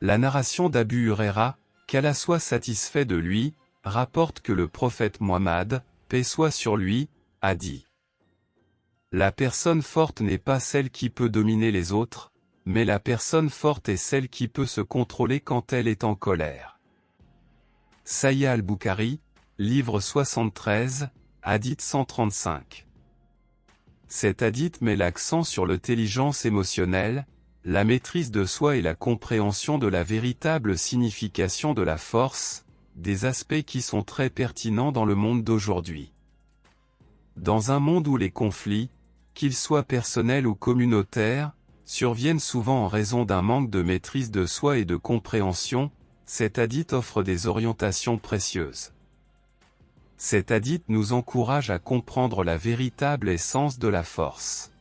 La narration d'Abu Huraira, qu'Allah soit satisfait de lui, rapporte que le prophète Muhammad, paix soit sur lui, a dit: La personne forte n'est pas celle qui peut dominer les autres, mais la personne forte est celle qui peut se contrôler quand elle est en colère. Sahih al-Bukhari, livre 73, hadith 135. Cet hadith met l'accent sur l'intelligence émotionnelle, la maîtrise de soi et la compréhension de la véritable signification de la force, des aspects qui sont très pertinents dans le monde d'aujourd'hui. Dans un monde où les conflits, qu'ils soient personnels ou communautaires, surviennent souvent en raison d'un manque de maîtrise de soi et de compréhension, cet hadith offre des orientations précieuses. Cet hadith nous encourage à comprendre la véritable essence de la force.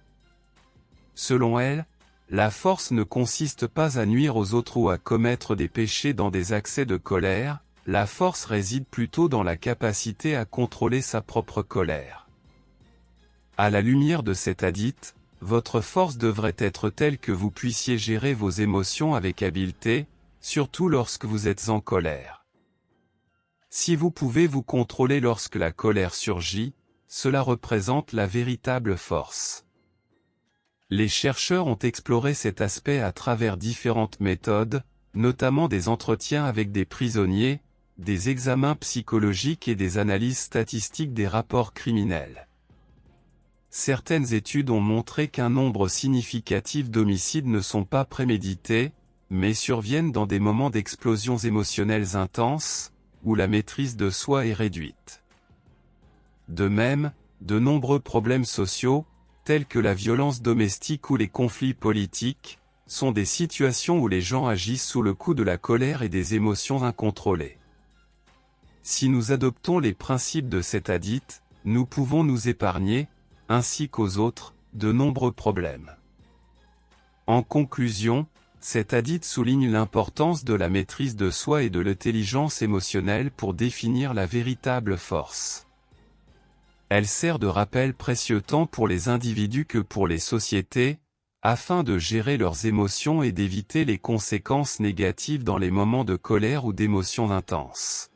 Selon elle, la force ne consiste pas à nuire aux autres ou à commettre des péchés dans des accès de colère, la force réside plutôt dans la capacité à contrôler sa propre colère. À la lumière de cet hadith, votre force devrait être telle que vous puissiez gérer vos émotions avec habileté, surtout lorsque vous êtes en colère. Si vous pouvez vous contrôler lorsque la colère surgit, cela représente la véritable force. Les chercheurs ont exploré cet aspect à travers différentes méthodes, notamment des entretiens avec des prisonniers, des examens psychologiques et des analyses statistiques des rapports criminels. Certaines études ont montré qu'un nombre significatif d'homicides ne sont pas prémédités, mais surviennent dans des moments d'explosions émotionnelles intenses, où la maîtrise de soi est réduite. De même, de nombreux problèmes sociaux, tels que la violence domestique ou les conflits politiques, sont des situations où les gens agissent sous le coup de la colère et des émotions incontrôlées. Si nous adoptons les principes de cet hadith, nous pouvons nous épargner, ainsi qu'aux autres, de nombreux problèmes. En conclusion, cet hadith souligne l'importance de la maîtrise de soi et de l'intelligence émotionnelle pour définir la véritable force. Elle sert de rappel précieux tant pour les individus que pour les sociétés, afin de gérer leurs émotions et d'éviter les conséquences négatives dans les moments de colère ou d'émotions intenses.